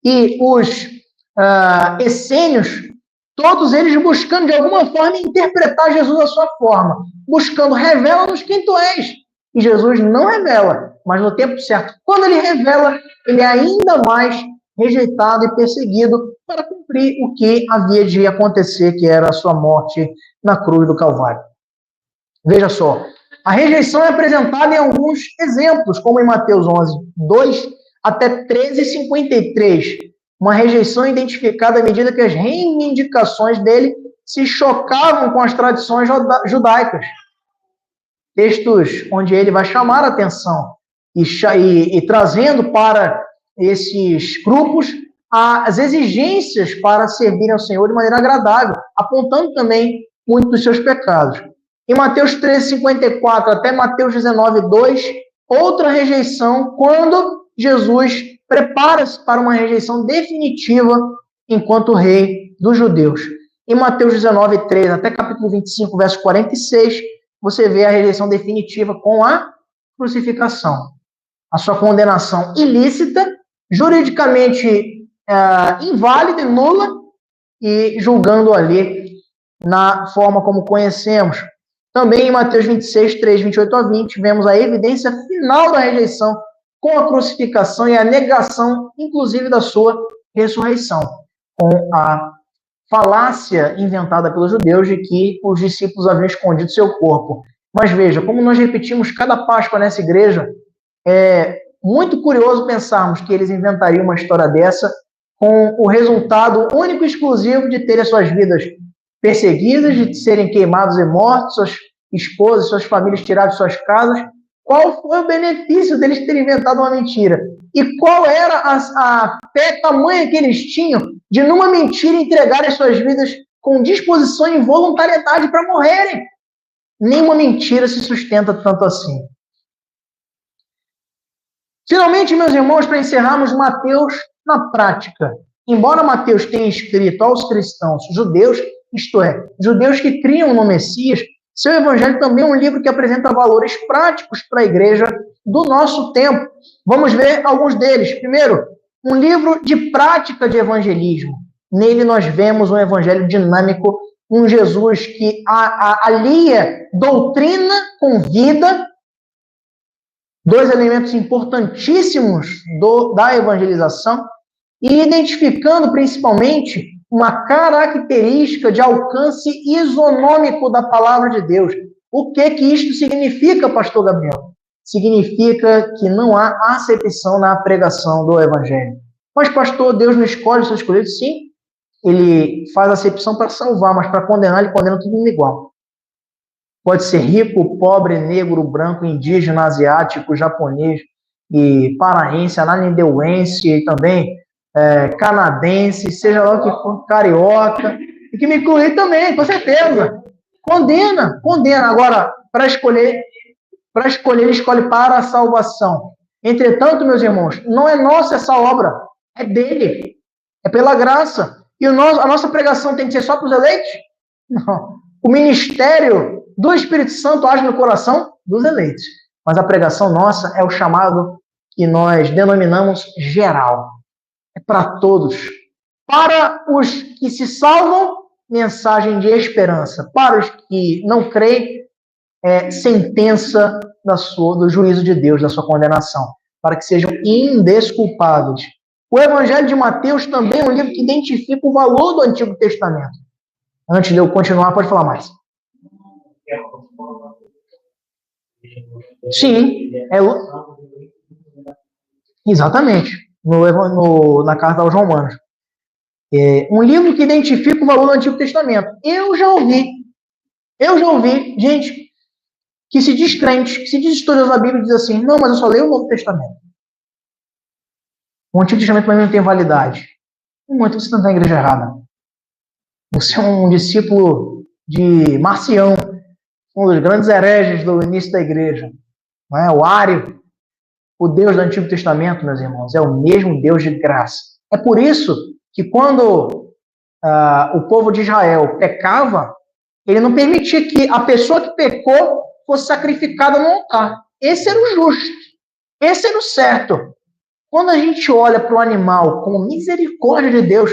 e os essênios, todos eles buscando de alguma forma interpretar Jesus à sua forma, buscando, revela-nos quem tu és. E Jesus não revela, mas no tempo certo, quando ele revela, ele é ainda mais rejeitado e perseguido para cumprir o que havia de acontecer, que era a sua morte na cruz do Calvário. Veja só, A rejeição é apresentada em alguns exemplos, como em Mateus 11, 2 até 13:53. Uma rejeição identificada à medida que as reivindicações dele se chocavam com as tradições judaicas. Textos onde ele vai chamar a atenção e trazendo para esses grupos as exigências para servirem ao Senhor de maneira agradável, apontando também muitos dos seus pecados. Em Mateus 13:54 até Mateus 19:2, outra rejeição, quando Jesus prepara-se para uma rejeição definitiva enquanto rei dos judeus. Em Mateus 19:3 até capítulo 25, verso 46, você vê a rejeição definitiva com a crucificação. A sua condenação ilícita, juridicamente inválida e nula, e julgando ali na forma como conhecemos. Também em Mateus 26, 3, 28 a 20, vemos a evidência final da rejeição com a crucificação e a negação, inclusive, da sua ressurreição, com a falácia inventada pelos judeus de que os discípulos haviam escondido seu corpo. Mas veja, como nós repetimos cada Páscoa nessa igreja, é muito curioso pensarmos que eles inventariam uma história dessa com o resultado único e exclusivo de terem suas vidas perseguidas, de serem queimados e mortos, suas esposas, suas famílias tiradas de suas casas. Qual foi o benefício deles terem inventado uma mentira? E qual era a fé tamanha que eles tinham de, numa mentira, entregarem suas vidas com disposição e voluntariedade para morrerem? Nenhuma mentira se sustenta tanto assim. Finalmente, meus irmãos, para encerrarmos, Mateus na prática. Embora Mateus tenha escrito aos cristãos judeus, isto é, judeus que criam no Messias, seu evangelho também é um livro que apresenta valores práticos para a igreja do nosso tempo. Vamos ver alguns deles. Primeiro, um livro de prática de evangelismo. Nele nós vemos um evangelho dinâmico, um Jesus que alia doutrina com vida, dois elementos importantíssimos da evangelização, e identificando principalmente uma característica de alcance isonômico da palavra de Deus. O que isto significa, pastor Gabriel? Significa que não há acepção na pregação do evangelho. Mas, pastor, Deus não escolhe os seus escolhidos? Sim, ele faz acepção para salvar, mas para condenar, ele condena todo mundo igual. Pode ser rico, pobre, negro, branco, indígena, asiático, japonês, e paraense, ananindeuense, e também canadense, seja lá o que for, carioca, e que me incluir também, com certeza. Condena. Agora, para escolher, ele escolhe para a salvação. Entretanto, meus irmãos, não é nossa essa obra, é dele. É pela graça. E a nossa pregação tem que ser só para os eleitos? Não. O ministério do Espírito Santo age no coração dos eleitos. Mas a pregação nossa é o chamado que nós denominamos geral. É para todos. Para os que se salvam, mensagem de esperança. Para os que não creem, sentença do juízo de Deus, da sua condenação. Para que sejam indesculpáveis. O Evangelho de Mateus também é um livro que identifica o valor do Antigo Testamento. Antes de eu continuar, pode falar mais. Sim, exatamente. Na carta aos Romanos. Um livro que identifica o valor do Antigo Testamento. Eu já ouvi gente que se diz crente, que se diz estudioso da Bíblia e diz assim, não, mas eu só leio o Novo Testamento. O Antigo Testamento para mim não tem validade. Muito você não está na igreja errada. Você é um discípulo de Marcião, um dos grandes hereges do início da igreja. Não é? O Ário, o Deus do Antigo Testamento, meus irmãos, é o mesmo Deus de graça. É por isso que quando o povo de Israel pecava, ele não permitia que a pessoa que pecou fosse sacrificada no altar. Esse era o justo. Esse era o certo. Quando a gente olha para o animal com misericórdia de Deus,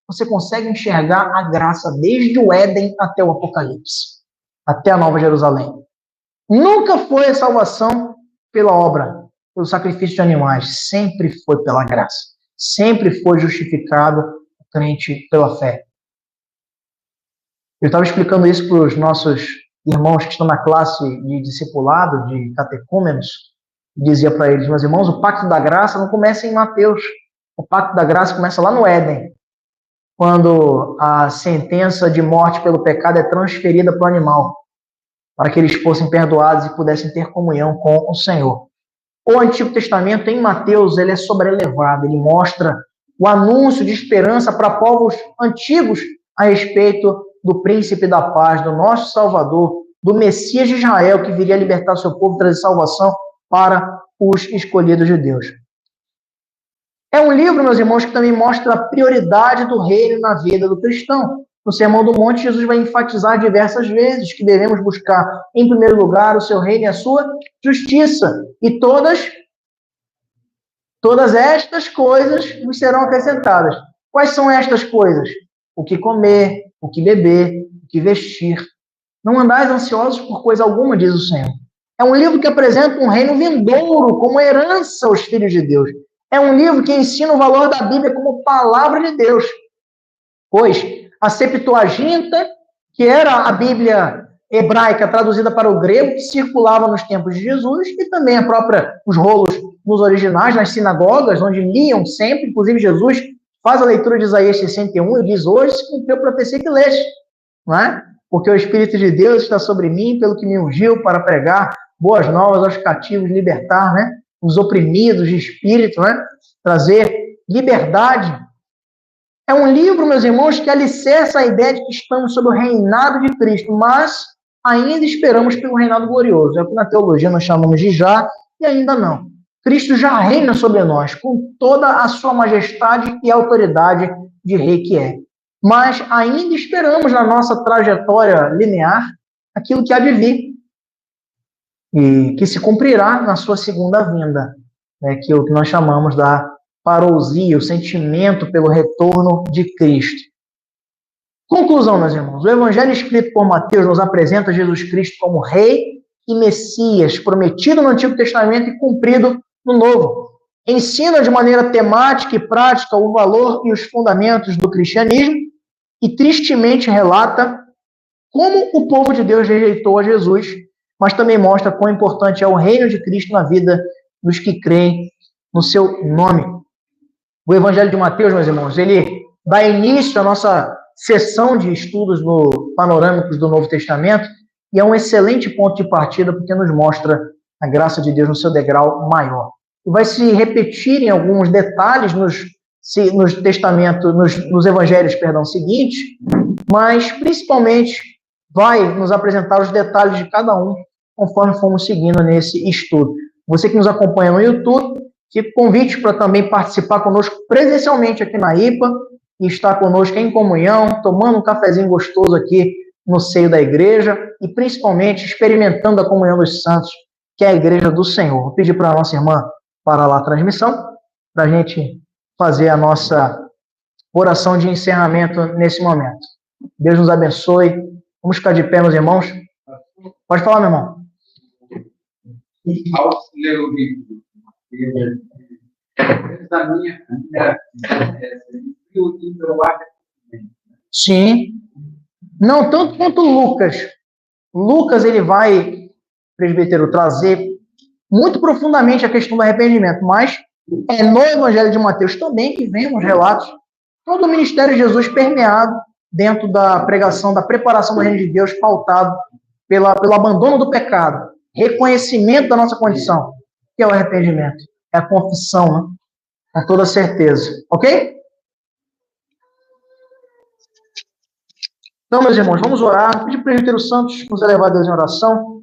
você consegue enxergar a graça desde o Éden até o Apocalipse, até a Nova Jerusalém. Nunca foi a salvação pela obra, pelo sacrifício de animais, sempre foi pela graça. Sempre foi justificado o crente pela fé. Eu estava explicando isso para os nossos irmãos que estão na classe de discipulado, de catecúmenos, dizia para eles: meus irmãos, o pacto da graça não começa em Mateus. O pacto da graça começa lá no Éden, quando a sentença de morte pelo pecado é transferida para o animal, para que eles fossem perdoados e pudessem ter comunhão com o Senhor. O Antigo Testamento, em Mateus, ele é sobrelevado, ele mostra o anúncio de esperança para povos antigos a respeito do príncipe da paz, do nosso Salvador, do Messias de Israel, que viria libertar seu povo e trazer salvação para os escolhidos de Deus. É um livro, meus irmãos, que também mostra a prioridade do reino na vida do cristão. No Sermão do Monte, Jesus vai enfatizar diversas vezes que devemos buscar, em primeiro lugar, o seu reino e a sua justiça. E todas estas coisas nos serão acrescentadas. Quais são estas coisas? O que comer, o que beber, o que vestir. Não andais ansiosos por coisa alguma, diz o Senhor. É um livro que apresenta um reino vindouro como herança aos filhos de Deus. É um livro que ensina o valor da Bíblia como palavra de Deus. Pois a Septuaginta, que era a Bíblia hebraica traduzida para o grego, que circulava nos tempos de Jesus, e também os rolos nos originais, nas sinagogas, onde liam sempre, inclusive Jesus faz a leitura de Isaías 61 e diz: hoje se cumpriu a profecia que leste, não é? Porque o Espírito de Deus está sobre mim, pelo que me ungiu para pregar boas novas aos cativos, libertar, né, os oprimidos de espírito, né, trazer liberdade. É um livro, meus irmãos, que alicerça a ideia de que estamos sob o reinado de Cristo, mas ainda esperamos pelo reinado glorioso. É o que na teologia nós chamamos de já e ainda não. Cristo já reina sobre nós, com toda a sua majestade e autoridade de rei que é. Mas ainda esperamos na nossa trajetória linear aquilo que há de vir e que se cumprirá na sua segunda vinda, né, que é o que nós chamamos da parousia, o sentimento pelo retorno de Cristo. Conclusão, meus irmãos, o evangelho escrito por Mateus nos apresenta Jesus Cristo como Rei e Messias, prometido no Antigo Testamento e cumprido no Novo. Ensina de maneira temática e prática o valor e os fundamentos do cristianismo e tristemente relata como o povo de Deus rejeitou a Jesus, mas também mostra quão importante é o reino de Cristo na vida dos que creem no seu nome. O Evangelho de Mateus, meus irmãos, ele dá início à nossa sessão de estudos panorâmicos do Novo Testamento e é um excelente ponto de partida porque nos mostra a graça de Deus no seu degrau maior. E vai se repetir em alguns detalhes nos evangelhos, seguintes, mas principalmente vai nos apresentar os detalhes de cada um conforme fomos seguindo nesse estudo. Você que nos acompanha no YouTube, fica o convite para também participar conosco presencialmente aqui na IPA e estar conosco em comunhão, tomando um cafezinho gostoso aqui no seio da igreja e principalmente experimentando a comunhão dos santos, que é a igreja do Senhor. Vou pedir para a nossa irmã parar lá a transmissão, para a gente fazer a nossa oração de encerramento nesse momento. Deus nos abençoe. Vamos ficar de pé, meus irmãos. Pode falar, meu irmão. Ao ler o livro, da minha família, sim. Não tanto quanto Lucas. Lucas, ele vai, presbítero, trazer muito profundamente a questão do arrependimento, mas é no Evangelho de Mateus também que vem os relatos, todo o ministério de Jesus permeado dentro da pregação, da preparação do reino de Deus, pautado pelo abandono do pecado, reconhecimento da nossa condição, que é o arrependimento, é a confissão, né? Com toda certeza, ok? Então, meus irmãos, vamos orar, pedir para o presbítero Santos nos elevar a Deus em oração.